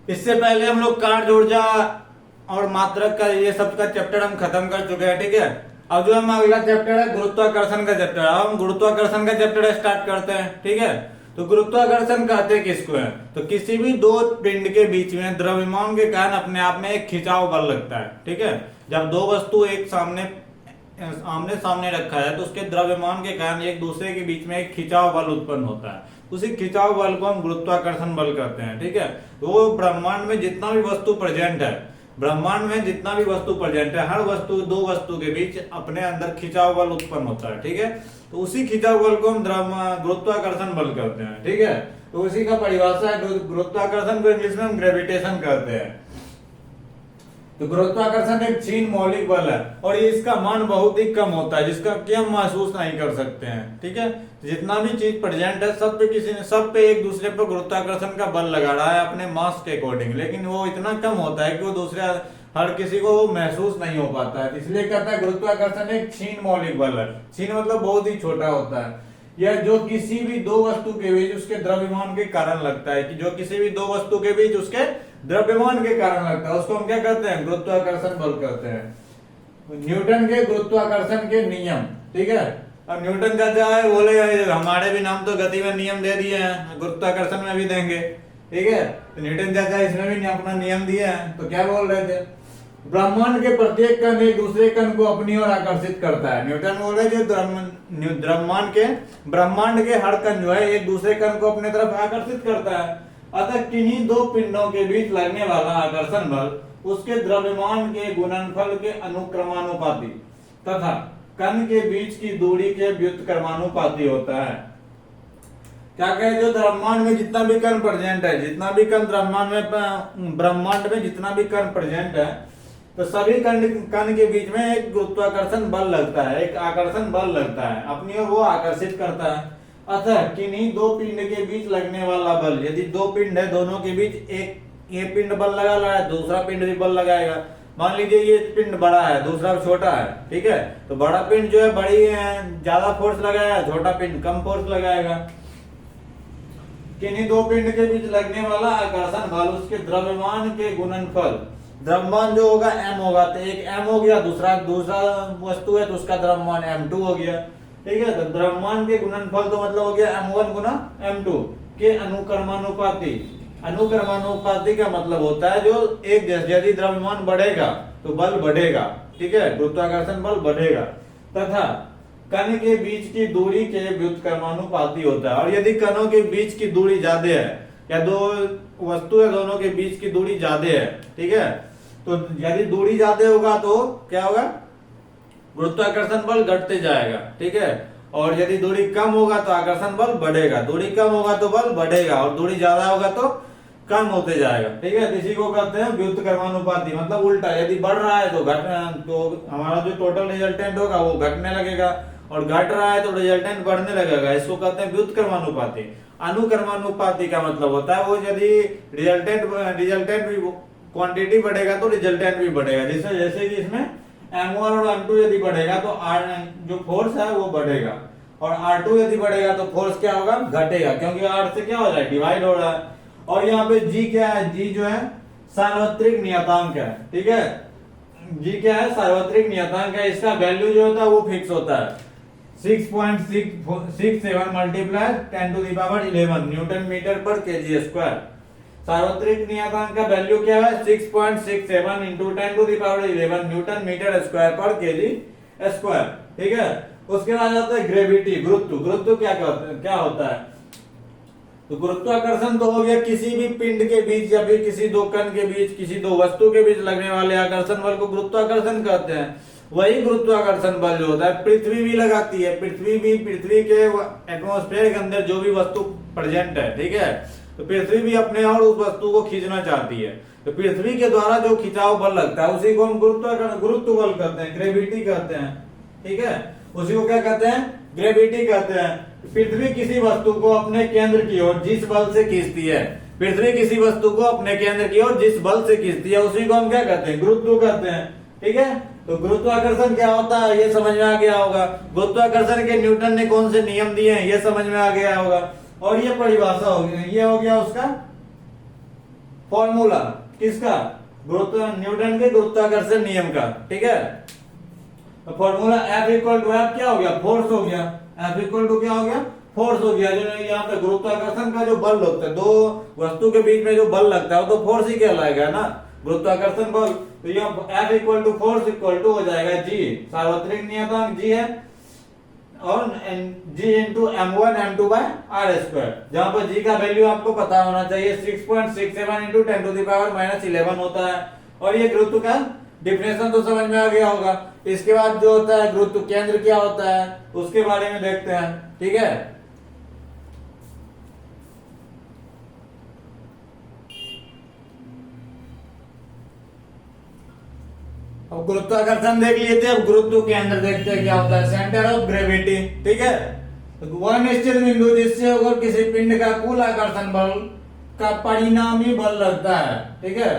इससे पहले हम लोग कार्य ऊर्जा और मात्रक का ये सब का चैप्टर हम खत्म कर चुके हैं, ठीक है। अब जो हम अगला चैप्टर है गुरुत्वाकर्षण का चैप्टर, अब हम गुरुत्वाकर्षण का चैप्टर स्टार्ट करते हैं, ठीक है। तो गुरुत्वाकर्षण कहते किसको है? तो किसी भी दो पिंड के बीच में द्रव्यमान के कारण अपने आप में एक खिंचाव बल लगता है, ठीक है। जब दो वस्तु एक आमने सामने रखा है तो उसके द्रव्यमान के कारण एक दूसरे के बीच में एक खिंचाव बल उत्पन्न होता है। उसी खिंचाव बल को हम गुरुत्वाकर्षण बल कहते हैं, ठीक है। तो वो ब्रह्मांड में जितना भी वस्तु प्रेजेंट है, ब्रह्मांड में जितना भी वस्तु प्रेजेंट है, हर वस्तु दो वस्तु के बीच अपने अंदर खिंचाव बल उत्पन्न होता है, ठीक है। तो उसी खिंचाव बल को हम गुरुत्वाकर्षण बल कहते हैं, ठीक है। तो उसी का परिभाषा है गुरुत्वाकर्षण को इंग्लिश में हम ग्रेविटेशन कहते हैं। तो गुरुत्वाकर्षण एक क्षीण मौलिक बल है और ये इसका मान बहुत ही कम होता है, जिसका कि हम महसूस नहीं कर सकते हैं, ठीक है। जितना भी चीज प्रेजेंट है सब पे एक दूसरे पर गुरुत्वाकर्षण का बल लगा रहा है अपने मास के अकॉर्डिंग, लेकिन वो इतना कम होता है कि वो दूसरे हर किसी को वो महसूस नहीं हो पाता है। इसलिए कहता है गुरुत्वाकर्षण एक क्षीण मौलिक बल है। क्षीण मतलब बहुत ही छोटा होता है। यह जो किसी भी दो वस्तु के बीच उसके द्रव्यमान के कारण लगता है, कि जो किसी भी दो वस्तु के बीच उसके द्रव्यमान के कारण लगता है, उसको हम क्या कहते हैं? गुरुत्वाकर्षण बल कहते हैं। न्यूटन के गुरुत्वाकर्षण के नियम, ठीक है। अब न्यूटन का क्या है, बोले हमारे भी नाम तो गति में नियम दे दिए हैं, गुरुत्वाकर्षण में भी देंगे, ठीक है। तो न्यूटन चाचा इसमें भी अपना नियम दिए हैं। तो क्या बोल रहे थे? ब्रह्मांड के प्रत्येक कण एक दूसरे कण को अपनी ओर आकर्षित करता है। न्यूटन बोल रहे जो ब्रह्मांड के हर कण जो है एक दूसरे कण को अपने तरफ आकर्षित करता है। अतः किन्हीं दो पिंडों के बीच लगने वाला आकर्षण बल उसके द्रव्यमान के गुणनफल के अनुक्रमानुपाती तथा कण के बीच की दूरी के व्युत्क्रमानुपाती होता है। क्या कहे? जो ब्रह्मांड में जितना भी कण प्रेजेंट है, जितना भी कण ब्रह्मांड में जितना भी कण प्रेजेंट है, तो सभी कण के बीच में एक गुरुत्वाकर्षण बल लगता है, एक आकर्षण बल लगता है, अपनी ओर वो आकर्षित करता है। अतः किन्हीं दो पिंड के बीच लगने वाला बल, यदि दो पिंड है दोनों के बीच एक ये पिंड बल लगा रहा है, दूसरा पिंड भी बल लगाएगा। मान लीजिए ये पिंड बड़ा है, दूसरा छोटा है, ठीक है। तो बड़ा पिंड जो है ज्यादा फोर्स लगाएगा, छोटा पिंड कम फोर्स लगाएगा। किन्हीं दो पिंड के बीच लगने वाला आकर्षण बल उसके द्रव्यमान के गुणनफल, द्रव्यमान जो होगा m होगा, तो एक m हो गया, दूसरा वस्तु है तो उसका द्रव्यमान m2 हो गया, ठीक है। तो द्रव्यमान के गुणनफल तो मतलब हो गया m1 गुना m2 के अनुक्रमानुपाती। अनुक्रमानुपाती का मतलब होता है जो एक यदि द्रव्यमान बढ़ेगा तो बल बढ़ेगा, ठीक है, गुरुत्वाकर्षण बल बढ़ेगा, तथा कण के बीच की दूरी के व्युत्क्रमानुपाती होता है। और यदि कणों के बीच की दूरी ज्यादा है या दो वस्तु है दोनों के बीच की दूरी ज्यादा है, ठीक है, तो यदि दूरी ज्यादा होगा तो क्या होगा? गुरुत्वाकर्षण बल घटते जाएगा, ठीक है। और यदि दूरी कम होगा तो आकर्षण बल बढ़ेगा, दूरी कम होगा तो बल बढ़ेगा, और दूरी ज्यादा होगा तो कम होते जाएगा, ठीक है। इसी को कहते हैं व्युत्क्रमानुपाती, मतलब उल्टा, यदि बढ़ रहा है तो हमारा जो टोटल रिजल्टेंट होगा वो घटने लगेगा, और घट रहा है तो रिजल्टेंट बढ़ने लगेगा। इसको कहते हैं व्युत्क्रमानुपाती। अनुक्रमानुपाती का मतलब होता है वो यदि रिजल्टेंट भी क्वांटिटी बढ़ेगा तो रिजल्टेंट भी बढ़ेगा। जैसे कि इसमें m1 और m2 यदि बढ़ेगा तो जो फोर्स है वो बढ़ेगा, और r2 यदि बढ़ेगा तो फोर्स क्या होगा? घटेगा, क्योंकि r से क्या हो रहा है? डिवाइड हो रहा है। और यहाँ पे g क्या है? g जो है सार्वत्रिक नियतांक है, ठीक है। g क्या है? सार्वत्रिक नियतांक है। इसका वैल्यू जो होता है वो फिक्स होता है 6.67 मल्टीप्लाई 10⁻11 न्यूटन मीटर पर केजी स्क्वायर। सार्वत्रिक नियतांक का वैल्यू क्या है? 6.67 इंटू 10⁻11 न्यूटन मीटर स्क्वायर पर केजी स्क्वायर, ठीक है। उसके बाद आता है ग्रेविटी, गुरुत्व। गुरुत्व क्या होता है? तो गुरुत्वाकर्षण तो हो गया किसी भी पिंड के बीच या फिर किसी दो कण के बीच, किसी दो वस्तु के बीच लगने वाले आकर्षण बल को गुरुत्वाकर्षण कहते हैं। वही गुरुत्वाकर्षण बल जो होता है पृथ्वी भी लगाती है। पृथ्वी के एटमॉस्फेयर के अंदर जो भी वस्तु प्रेजेंट है, ठीक है, तो पृथ्वी भी अपने और उस वस्तु को खींचना चाहती है। तो पृथ्वी के द्वारा जो खिंचाव बल लगता है उसी को हम गुरुत्व बल कहते हैं, ग्रेविटी कहते हैं, ठीक है। उसी को क्या कहते हैं? ग्रेविटी कहते हैं। पृथ्वी किसी वस्तु को अपने केंद्र की ओर जिस बल से खींचती है, पृथ्वी किसी वस्तु को अपने केंद्र की ओर जिस बल से खींचती है उसी को हम क्या कहते हैं? गुरुत्व कहते हैं, ठीक है। तो गुरुत्वाकर्षण क्या होता है ये समझ में आ गया होगा। गुरुत्वाकर्षण के न्यूटन ने कौन से नियम दिए हैं ये समझ में आ गया होगा। और ये परिभाषा हो गई, ये हो गया उसका फॉर्मूला किसका, न्यूटन के गुरुत्वाकर्षण नियम का, ठीक है। तो formula F equal to F क्या हो गया, फोर्स हो गया। F इक्वल टू क्या हो गया, फोर्स हो गया। जो यहाँ पे गुरुत्वाकर्षण का जो बल होता है, दो वस्तु के बीच में जो बल लगता है वो तो फोर्स ही कहलाएगा ना, गुरुत्वाकर्षण बल। तो यहाँ F equal to force equal to हो जाएगा G, सार्वत्रिक नियतांक G है, और G into M1 M2 by R square, जहां पर G का वैल्यू आपको पता होना चाहिए 6.67 इंटू 10⁻⁻11 होता है। और ये गुरुत्व का डिफिनेशन तो समझ में आ गया होगा। इसके बाद जो होता है गुरुत्व केंद्र क्या होता है उसके बारे में देखते हैं, ठीक है। अब गुरुत्वाकर्षण देख लिए थे, अब गुरुत्व केंद्र देखते हैं क्या होता है, सेंटर ऑफ ग्रेविटी, ठीक है। वह निश्चित बिंदु जिससे अगर किसी पिंड का कुल आकर्षण बल का परिणामी बल लगता है, ठीक है,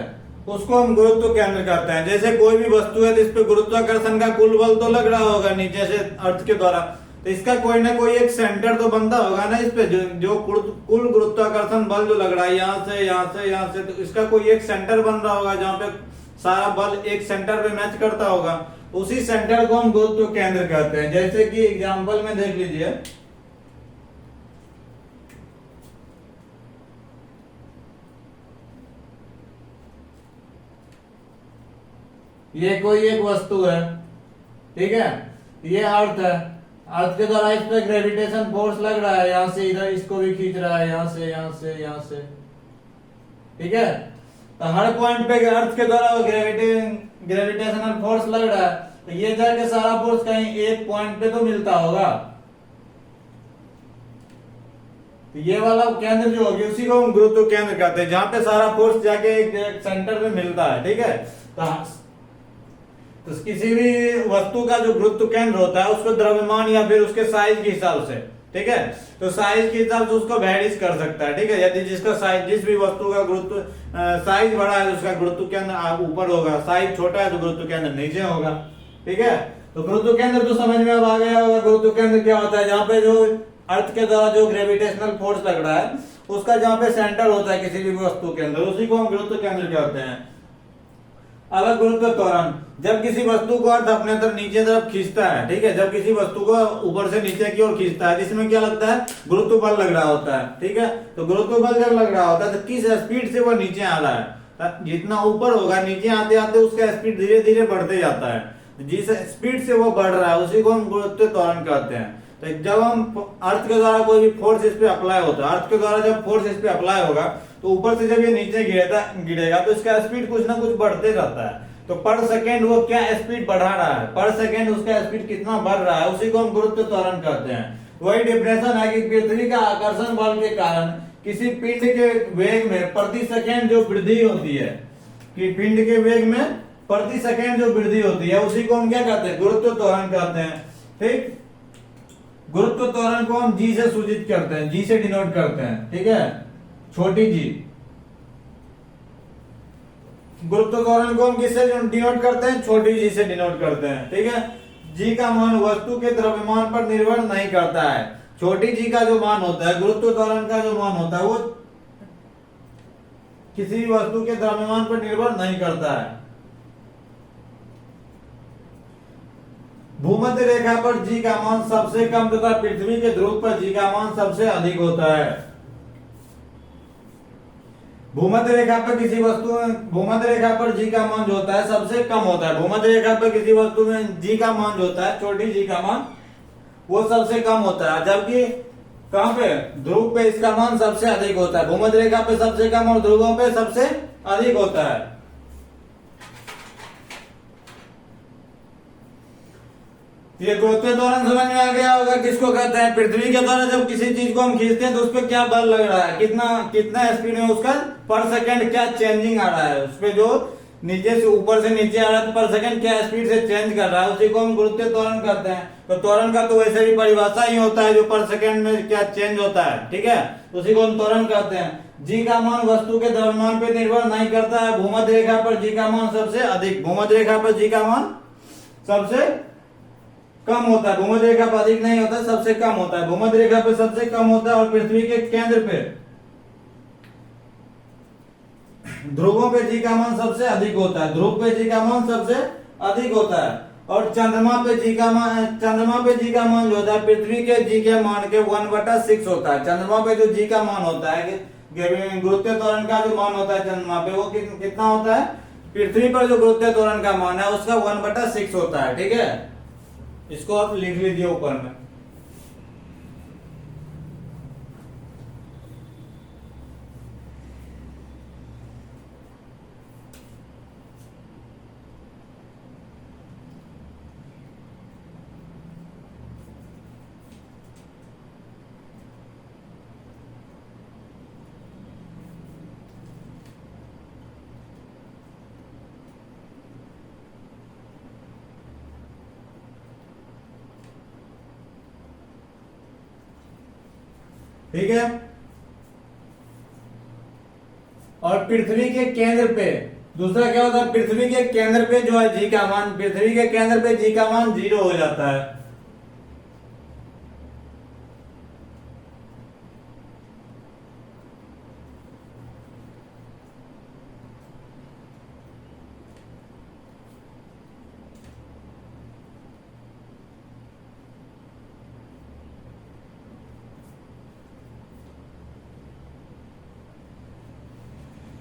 उसको हम गुरुत्व केंद्र कहते हैं। जैसे कोई भी वस्तु है जिस पे गुरुत्वाकर्षण का कुल बल तो लग रहा होगा नीचे से अर्थ के द्वारा, तो इसका कोई ना कोई एक सेंटर तो बनता होगा ना इस पे, जो कुल गुरुत्वाकर्षण बल जो लग रहा है यहाँ से यहाँ से यहाँ से, तो इसका कोई एक सेंटर बन रहा होगा जहाँ पे सारा बल एक सेंटर पे मैच करता होगा। उसी सेंटर को हम गुरुत्व केंद्र कहते हैं। जैसे कि एग्जांपल में देख लीजिए, ये कोई एक वस्तु है, ठीक है, ये अर्थ है, अर्थ के द्वारा इस पे ग्रेविटेशन फोर्स लग रहा है, यहां से इधर इसको भी खींच रहा है, यहां से यहां से यहां से, ठीक है। तो हर पॉइंट पे अर्थ के द्वारा ग्रेविटेशनल फोर्स लग रहा है, तो ये जाके सारा फोर्स कहीं एक पॉइंट पे तो मिलता होगा। तो ये वाला केंद्र जो होगी उसी को हम गुरुत्व केंद्र कहते हैं, जहां पे सारा फोर्स जाके एक सेंटर पे मिलता है, ठीक है। तो किसी भी वस्तु का जो गुरुत्व केंद्र होता है उसको द्रव्यमान या फिर उसके साइज के हिसाब से, ठीक है, तो साइज के हिसाब से उसको वेरीज कर सकता है, ठीक है। यदि जिसका साइज, जिस भी वस्तु का गुरुत्व साइज बड़ा है तो उसका गुरुत्व केंद्र ऊपर होगा, साइज छोटा है तो गुरुत्व केंद्र नीचे होगा, ठीक है। तो गुरुत्व केंद्र तो समझ में अब आ गया होगा। गुरुत्व केंद्र क्या होता है, जहाँ पे जो अर्थ के द्वारा जो ग्रेविटेशनल फोर्स लग रहा है उसका जहाँ पे सेंटर होता है किसी भी वस्तु के अंदर, उसी को हम गुरुत्व केंद्र कहते हैं। अब गुरुत्व त्वरण, जब किसी वस्तु को अर्थ अपने तरफ नीचे तरफ खींचता है, ठीक है, जब किसी वस्तु को ऊपर से नीचे की ओर खींचता है जिसमें क्या लगता है, गुरुत्व बल लग रहा होता है, ठीक है। तो गुरुत्व बल जब लग रहा होता है तो किस स्पीड से वो नीचे आ रहा है, जितना ऊपर होगा नीचे आते आते उसका स्पीड धीरे धीरे बढ़ते जाता है। जिस स्पीड से वो बढ़ रहा है उसी को हम गुरुत्व त्वरण कहते हैं। तो जब हम अर्थ के द्वारा कोई भी फोर्स इस पे अप्लाई होता है, अर्थ के द्वारा जब फोर्स इस पे अप्लाई होगा तो ऊपर से जब ये नीचे गिरेगा तो इसका स्पीड कुछ ना कुछ बढ़ते रहता है। तो पर सेकेंड वो क्या स्पीड बढ़ा रहा है, पर सेकेंड उसका स्पीड कितना बढ़ रहा है, उसी को हम गुरुत्व त्वरण कहते हैं। वही डिफिनेशन है कि पृथ्वी का आकर्षण बल के कारण किसी पिंड के वेग में प्रति सेकेंड जो वृद्धि होती है, कि पिंड के वेग में प्रति सेकेंड जो वृद्धि होती है उसी को हम क्या कहते हैं, गुरुत्व त्वरण कहते हैं, ठीक। गुरुत्व त्वरण को हम जी से सूचित करते हैं, जी से डिनोट करते हैं, ठीक है, छोटी जी। गुरुत्व त्वरण को हम किससे डिनोट करते हैं, छोटी जी से डिनोट करते हैं, ठीक है। जी का मान वस्तु के द्रव्यमान पर निर्भर नहीं करता है। छोटी जी का जो मान होता है, गुरुत्व त्वरण का जो मान होता है वो किसी भी वस्तु के द्रव्यमान पर निर्भर नहीं करता है। भूमध्य रेखा पर जी का मान सबसे कम तथा पृथ्वी के ध्रुव पर जी का मान सबसे अधिक होता है। भूमध्य रेखा पर किसी वस्तु में, भूमध्य रेखा पर जी का मान जो होता है सबसे कम होता है। भूमध्य रेखा पर किसी वस्तु में जी का मान जो होता है, छोटी जी का मान, वो सबसे कम होता है, जबकि कहां पे, ध्रुव पे इसका मान सबसे अधिक होता है। भूमध्य रेखा पे सबसे कम और ध्रुवों पे सबसे अधिक होता है। ये गुरुत्व त्वरण समझ में आ गया होगा, किसको कहते हैं, पृथ्वी के द्वारा जब किसी चीज को हम खींचते हैं तो उस पर क्या बल लग रहा है, कितना कितना स्पीड में उसका पर सेकंड क्या चेंजिंग आ रहा है, उस पे जो नीचे से ऊपर से नीचे आ रहा है पर सेकंड क्या स्पीड से चेंज कर रहा है, उसी को हम गुरुत्व त्वरण कहते हैं। तो त्वरण का तो वैसे भी परिभाषा ही होता है जो पर सेकंड में क्या चेंज होता है, ठीक है, उसी को हम त्वरण कहते हैं। जी का मान वस्तु के द्रव्यमान पे निर्भर नहीं करता है। भूमध्य रेखा पर जी का मान सबसे अधिक, भूमध्य रेखा पर जी का मान सबसे कम होता है। भूमध्य रेखा पर अधिक नहीं होता, सबसे कम होता है। भूमध्य रेखा पे सबसे कम होता है और पृथ्वी के केंद्र पे ध्रुवों पे जी का मान सबसे अधिक होता है, ध्रुव पे जी का मान सबसे अधिक होता है। और चंद्रमा पे जी का मान, चंद्रमा पे जी का मान जो होता है पृथ्वी के जी के मान के 1/6 होता है। चंद्रमा पे जो जी का मान होता है, गुरुत्व त्वरण का जो मान होता है चंद्रमा पे, वो कितना होता है, पृथ्वी पर जो गुरुत्व त्वरण का मान है उसका 1/6 होता है। ठीक है, इसको आप लिख लीजिए ऊपर में। ठीक है, और पृथ्वी के केंद्र पे दूसरा क्या होता है, पृथ्वी के केंद्र पे जो है जी का मान, पृथ्वी के केंद्र पे जी का मान 0 हो जाता है।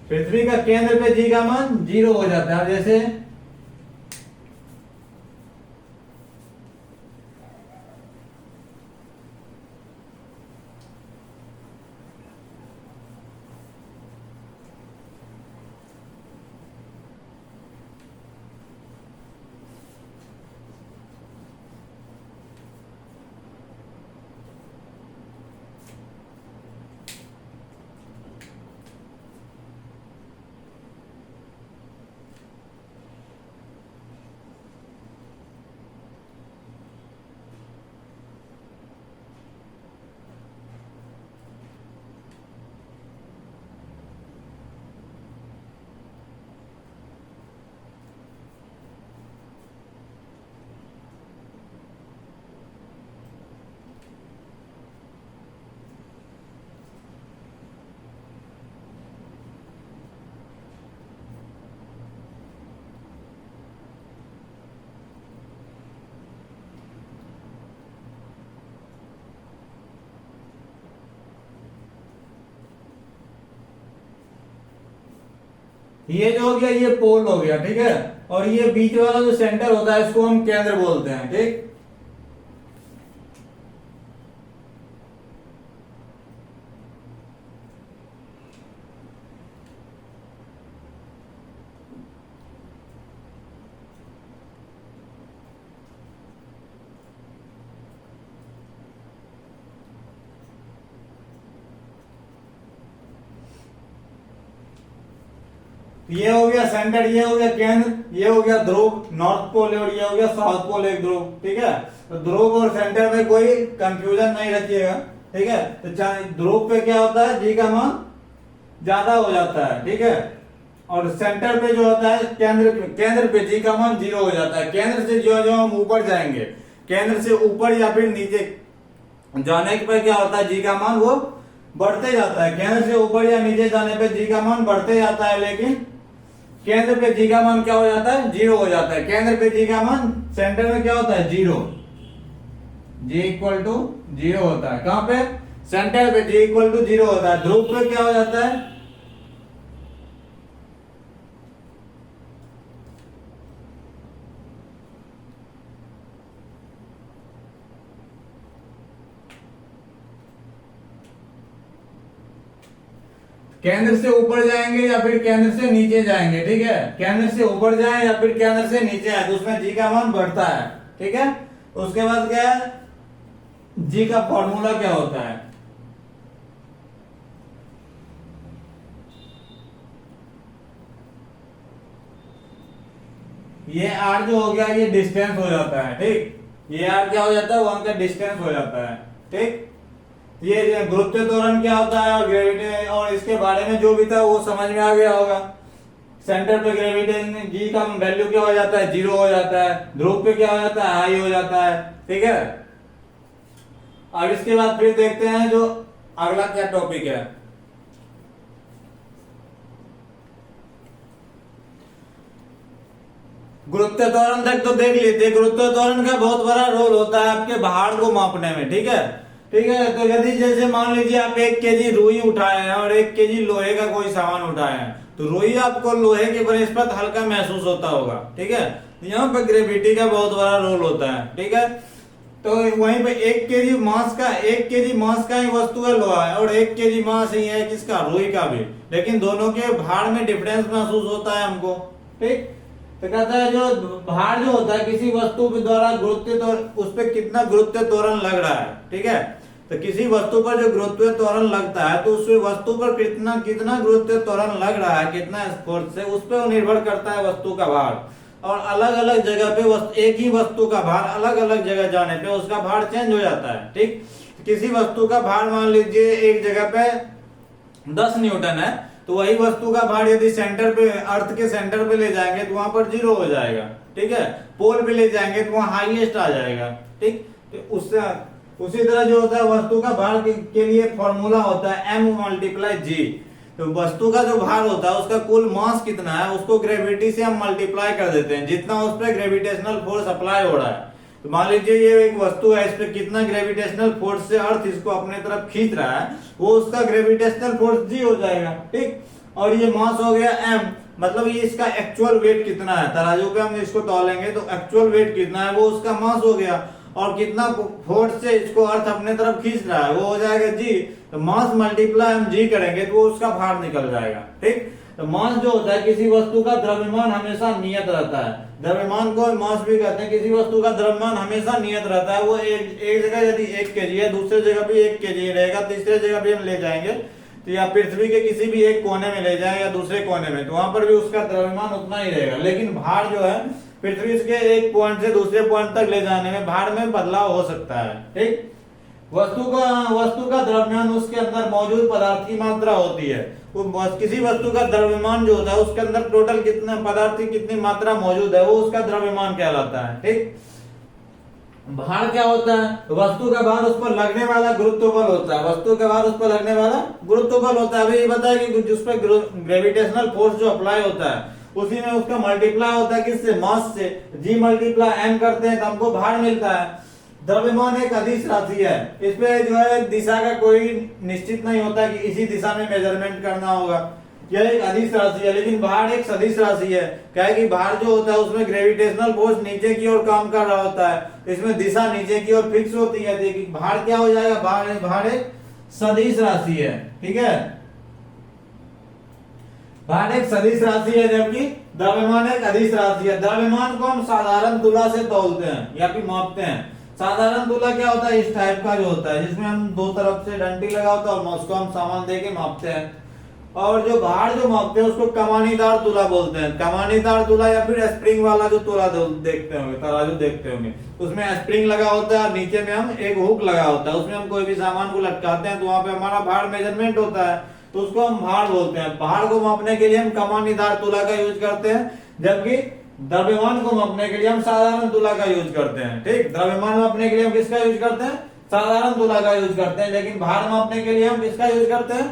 पृथ्वी का केंद्र पे जी का मान 0 हो जाता है। जैसे ये जो हो गया ये पोल हो गया। ठीक है, और ये बीच वाला जो सेंटर होता है इसको हम केंद्र बोलते हैं। ठीक, ये हो गया सेंटर, ये हो गया केंद्र, ये हो गया ध्रुव नॉर्थ पोल, और ये हो गया साउथ पोल एक ध्रुव। ठीक है, तो ध्रुव और सेंटर में कोई कंफ्यूजन नहीं रखिएगा। ठीक है, तो ध्रुव पे क्या होता है, जी का मान ज्यादा हो जाता है। ठीक है, और सेंटर पे जो होता है केंद्र पे जी का मान 0 हो जाता है। केंद्र से जो जो हम ऊपर जाएंगे, केंद्र से ऊपर या फिर नीचे जाने पर क्या होता है, जी का मान वो बढ़ते जाता है। केंद्र से ऊपर या नीचे जाने पे जी का मान बढ़ते जाता है, लेकिन केंद्र पे जी का मान क्या हो जाता है, 0 हो जाता है। केंद्र पे जी का मान सेंटर में क्या होता है, 0, जी इक्वल टू 0 होता है। कहां पे, सेंटर पे जी इक्वल टू 0 होता है। ध्रुव पे क्या हो जाता है, केंद्र से ऊपर जाएंगे या फिर केंद्र से नीचे जाएंगे। ठीक है, केंद्र से ऊपर जाए या फिर केंद्र से नीचे आए तो उसमें जी का मान बढ़ता है। ठीक है, उसके बाद क्या है, जी का फॉर्मूला क्या होता है, ये आर जो हो गया ये डिस्टेंस हो जाता है। ठीक, ये आर क्या हो जाता है, वहां का डिस्टेंस हो जाता है। ठीक, ये गुरुत्व त्वरण क्या होता है और ग्रेविटी और इसके बारे में जो भी था वो समझ में आ गया होगा। सेंटर पे ग्रेविटी जी का वैल्यू क्या हो जाता है, 0 हो जाता है। ध्रुव पे क्या हो जाता है, हाई हो जाता है। ठीक है, अब इसके बाद फिर देखते हैं जो अगला क्या टॉपिक है। गुरुत्व त्वरण तक तो देख लेते। गुरुत्व त्वरण का बहुत बड़ा रोल होता है आपके भार को मापने में, ठीक है। ठीक है, तो यदि जैसे मान लीजिए आप 1 केजी रुई उठाए हैं और 1 केजी लोहे का कोई सामान उठाए हैं, तो रुई आपको लोहे के बनस्पत हल्का महसूस होता होगा, ठीक है। यहाँ पे ग्रेविटी का बहुत बड़ा रोल होता है, ठीक है। तो वहीं पे 1 केजी मास का ही वस्तु है लोहा है, और 1 केजी मास ही है किसका, रुई का भी, लेकिन दोनों के भार में डिफरेंस महसूस होता है हमको, ठीक। तो कहता है जो भार जो होता है किसी वस्तु के द्वारा गुरुत्व त्वरण, उस पर कितना गुरुत्व त्वरण लग रहा है, ठीक है। तो किसी वस्तु पर जो गुरुत्व त्वरण लगता है, तो उस वस्तु पर कितना कितना गुरुत्व त्वरण लग रहा है, कितना फोर्स से, उस पर निर्भर करता है वस्तु का भार। और अलग अलग जगह पे एक ही वस्तु का भार अलग अलग जगह जाने पे उसका भार चेंज हो जाता है, ठीक। किसी वस्तु का भार मान लीजिए एक जगह पे 10 न्यूटन है, तो वही वस्तु का भार यदि सेंटर पे, अर्थ के सेंटर पे ले जाएंगे तो वहां पर 0 हो जाएगा, ठीक है। पोल पे ले जाएंगे तो वहां हाईएस्ट आ जाएगा, ठीक। तो उससे उसी तरह जो होता है वस्तु का भार के लिए फॉर्मूला होता है M×G। तो वस्तु का जो भार होता है उसका कुल मास कितना है, उसको ग्रेविटी से हम मल्टीप्लाई कर देते हैं, जितना उस पर ग्रेविटेशनल फोर्स अप्लाई हो रहा है। तो मान लीजिए ये एक वस्तु है, इस पे कितना ग्रेविटेशनल फोर्स से अर्थ इसको अपने तरफ खींच रहा है, वो उसका ग्रेविटेशनल फोर्स G हो जाएगा, ठीक। और ये मास हो गया M, मतलब ये इसका एक्चुअल वेट कितना है, तराजू पे हम इसको तौलेंगे तो एक्चुअल वेट कितना है वो उसका मास हो गया, और कितना फोर्स से इसको अर्थ अपने तरफ खींच रहा है वो हो जाएगा G। तो मास मल्टीप्लाई हम G करेंगे तो वो उसका भार निकल जाएगा, ठीक। तो मास जो होता है किसी वस्तु का द्रव्यमान हमेशा नियत रहता है, द्रव्यमान को मास भी कहते हैं। किसी वस्तु का द्रव्यमान हमेशा नियत रहता है, वो एक जगह यदि 1 केजी है, दूसरे जगह भी 1 केजी रहेगा, तीसरे जगह भी हम ले जाएंगे तो या पृथ्वी के किसी भी एक कोने में ले जाए या दूसरे कोने में, तो वहां पर भी उसका द्रव्यमान उतना ही रहेगा। लेकिन भार जो है पृथ्वी के एक पॉइंट से दूसरे पॉइंट तक ले जाने में भार में बदलाव हो सकता है, ठीक। वस्तु का द्रव्यमान उसके अंदर मौजूद पदार्थ की मात्रा होती है। किसी वस्तु का द्रव्यमान जो होता है उसके अंदर टोटल कितना पदार्थ की कितनी मात्रा मौजूद है वो उसका द्रव्यमान कहलाता है, ठीक। भार क्या होता है, वस्तु का भार उस पर लगने वाला गुरुत्व बल होता है, वस्तु का भार उस पर लगने वाला गुरुत्व बल होता है। अभी ये बताया कि जिस पर ग्रेविटेशनल फोर्स जो अप्लाई होता है उसी में उसका मल्टीप्लाई होता है किससे, मास से। G×M करते हैं तो हमको भार मिलता है। द्रव्यमान एक अदिश राशि है, इसमें जो है दिशा का कोई निश्चित नहीं होता कि इसी दिशा में मेजरमेंट करना होगा, यह एक अदिश राशि है। लेकिन भार एक सदिश राशि है, क्या है कि भार जो होता है उसमें ग्रेविटेशनल फोर्स नीचे की ओर काम कर रहा होता है, इसमें दिशा नीचे की ओर फिक्स होती है। देखिए भार क्या हो जाएगा, भार एक सदिश राशि है, ठीक है। भार एक सदिश राशि है, जबकि द्रव्यमान एक अदिश राशि है। द्रव्यमान को हम साधारण तुला से तौलते हैं या फिर मापते हैं। साधारण तुला क्या होता है, इस टाइप का जो होता है जिसमें हम दो तरफ से डंडी लगा होता है और उसको हम सामान दे के मापते हैं। और जो भार जो मापते हैं उसको कमानीदार तुला बोलते हैं। कमानीदार तुला या फिर स्प्रिंग वाला जो तुला देखते होंगे, तराजू देखते होंगे, उसमें स्प्रिंग लगा होता है और नीचे में हम एक हुक लगा होता है, उसमें हम कोई भी सामान को लटकाते हैं तो वहां पे हमारा भार मेजरमेंट होता है, तो उसको हम भार बोलते हैं। भार को मापने के लिए हम कमानीदार तुला का यूज करते हैं, जबकि द्रव्यमान को मापने के लिए हम साधारण तुला का यूज करते हैं, ठीक। द्रव्यमान मापने के लिए हम किसका यूज करते हैं, साधारण तुला का यूज करते हैं, लेकिन भार मापने के लिए हम किसका यूज करते हैं,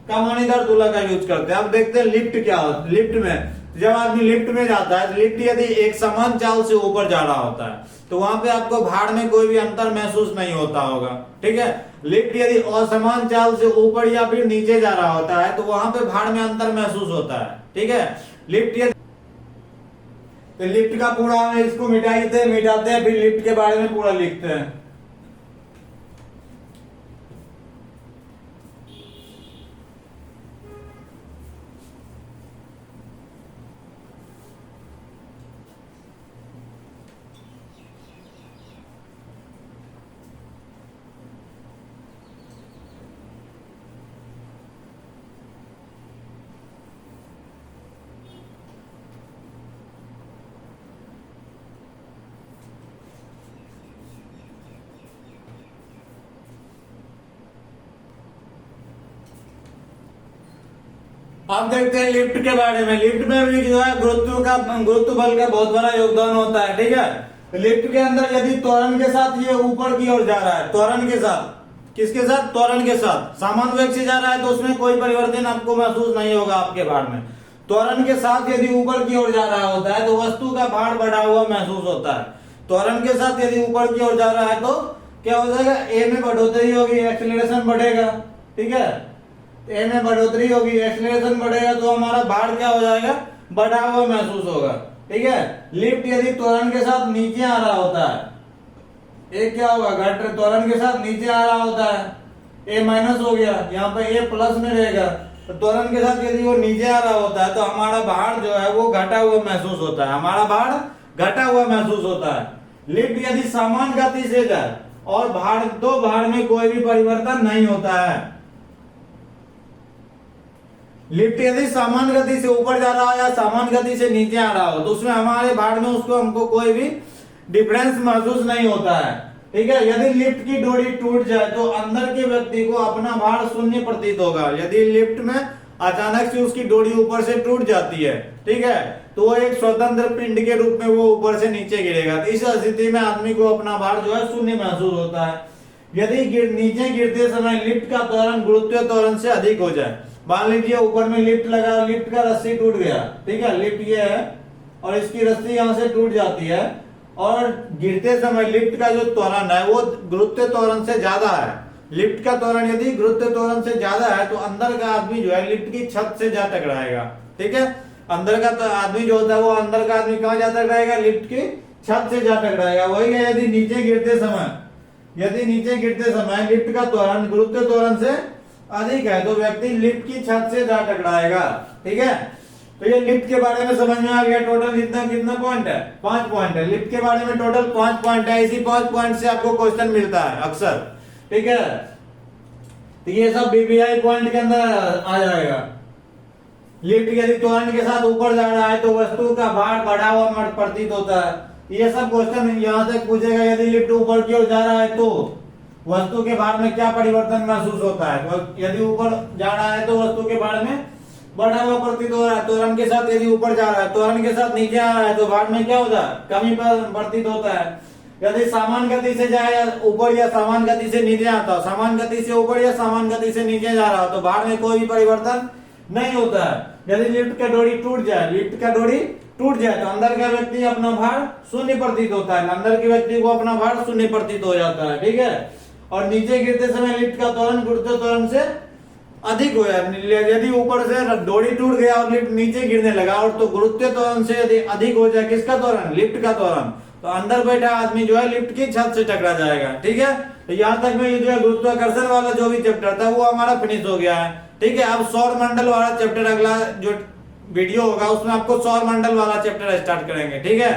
कमानीदार तुला का यूज करते हैं। अब देखते हैं लिफ्ट क्या होता है। लिफ्ट में जब आदमी लिफ्ट में जाता है, लिफ्ट यदि एक समान चाल से ऊपर जा रहा होता है तो वहां पे आपको भार में कोई भी अंतर महसूस नहीं होता होगा, ठीक है। लिफ्ट यदि असमान चाल से ऊपर या फिर नीचे जा रहा होता है तो वहां पे भार में अंतर महसूस होता है, ठीक है। लिफ्ट का पूरा इसको मिटाते हैं फिर लिफ्ट के बारे में पूरा लिखते हैं। अब देखते हैं लिफ्ट के बारे में। लिफ्ट में भी जो है गुरुत्व बल का बहुत बड़ा योगदान होता है, ठीक है। तो लिफ्ट के अंदर यदि त्वरण के साथ ये ऊपर की ओर जा रहा है, त्वरण के साथ, किसके साथ, त्वरण के साथ, समान वेग से जा रहा है तो उसमें कोई परिवर्तन आपको महसूस नहीं होगा आपके भार में। त्वरण के साथ यदि ऊपर की ओर जा रहा होता है तो वस्तु का भार बढ़ा हुआ महसूस होता है। त्वरण के साथ यदि ऊपर की ओर जा रहा है तो क्या हो जाएगा, ए में बढ़ोतरी होगी, एक्सीलरेशन बढ़ेगा, ठीक है, ए में बढ़ोतरी होगी, एक्सीलरेशन बढ़ेगा तो हमारा भार क्या हो जाएगा, बढ़ा हुआ महसूस होगा, ठीक है। लिफ्ट यदि त्वरण के साथ नीचे आ रहा होता है, ए क्या होगा, घट त्वरण के साथ नीचे आ रहा होता है, ए माइनस हो गया, यहाँ पे ए प्लस में रहेगा, तो त्वरण के साथ यदि वो नीचे आ रहा होता है तो हमारा भार जो है वो घटा हुआ महसूस होता है, हमारा भार घटा हुआ महसूस होता है। लिफ्ट यदि समान गति से जाए और भार में कोई भी परिवर्तन नहीं होता है। लिफ्ट यदि समान गति से ऊपर जा रहा है या समान गति से नीचे आ रहा हो तो उसमें हमारे भार में उसको हमको कोई भी डिफरेंस महसूस नहीं होता है, ठीक है। यदि लिफ्ट की डोरी टूट जाए तो अंदर के व्यक्ति को अपना भार शून्य प्रतीत होगा। यदि लिफ्ट में अचानक से उसकी डोरी ऊपर से टूट जाती है, ठीक है, तो वो एक स्वतंत्र पिंड के रूप में वो ऊपर से नीचे गिरेगा। तो इस स्थिति में आदमी को अपना भार जो है शून्य महसूस होता है। यदि नीचे गिरते समय लिफ्ट का त्वरण गुरुत्वीय त्वरण से अधिक हो जाए, मान लीजिए ऊपर में लिफ्ट लगा, लिफ्ट का रस्सी टूट गया, ठीक है, लिफ्ट ये है और इसकी रस्सी यहाँ से टूट जाती है और गिरते समय लिफ्ट का जो त्वरण है वो गुरुत्वीय त्वरण से ज्यादा है। लिफ्ट का त्वरण यदि गुरुत्वीय त्वरण से ज्यादा है तो अंदर का आदमी जो है लिफ्ट की छत से जा टकराएगा, ठीक है। अंदर का आदमी जो होता है वो अंदर का आदमी कहाँ जा टकराएगा, लिफ्ट की छत से जा टकराएगा। वही है, यदि नीचे गिरते समय लिफ्ट का त्वरण गुरुत्वीय त्वरण से अधिक है तो व्यक्ति लिफ्ट की छत से जा टकराएगा, ठीक है। तो ये लिफ्ट के बारे में समझ में आ गया। टोटल कितना पॉइंट है, 5 पॉइंट है। लिफ्ट के बारे में टोटल 5 पॉइंट है। इसी 5 पॉइंट से आपको क्वेश्चन मिलता है अक्सर, ठीक है। तो ये सब बीबीआई पॉइंट के अंदर आ जाएगा। लिफ्ट यदि त्वरण के साथ ऊपर जा रहा है तो वस्तु का भार बढ़ा हुआ प्रतीत होता है। ये सब क्वेश्चन यहाँ तक पूछेगा। यदि लिफ्ट ऊपर की ओर जा रहा है तो वस्तु के भार में क्या परिवर्तन महसूस होता है, तो यदि ऊपर जा रहा है तो वस्तु के भार में बढ़ा हुआ प्रतीत हो रहा है। त्वरण के साथ यदि ऊपर जा रहा है, त्वरण के साथ नीचे आ रहा है तो भार में क्या होता है, कमी प्रतीत होता है। यदि समान गति से जाए ऊपर या समान गति से नीचे आता हो, समान गति से ऊपर या समान गति से नीचे जा रहा हो तो भार में कोई भी परिवर्तन नहीं होता है। यदि लिफ्ट का डोरी टूट जाए तो अंदर का व्यक्ति अपना भार शून्य प्रतीत होता है, अंदर के व्यक्ति को अपना भार शून्य प्रतीत हो जाता है, ठीक है। और नीचे गिरते समय लिफ्ट का त्वरण गुरुत्वीय त्वरण से अधिक हो जाए। यदि ऊपर से डोरी टूट गया और लिफ्ट नीचे गिरने लगा और तो गुरुत्वीय त्वरण से यदि अधिक हो जाए किसका त्वरण, लिफ्ट का त्वरण, तो अंदर बैठा आदमी जो है लिफ्ट की छत से टकरा जाएगा, ठीक है। तो यहाँ तक में ये जो है गुरुत्वाकर्षण वाला जो भी चैप्टर था वो हमारा फिनिश हो गया है, ठीक है। अब सौर मंडल वाला चैप्टर अगला जो वीडियो होगा उसमें आपको सौर मंडल वाला चैप्टर स्टार्ट करेंगे, ठीक है।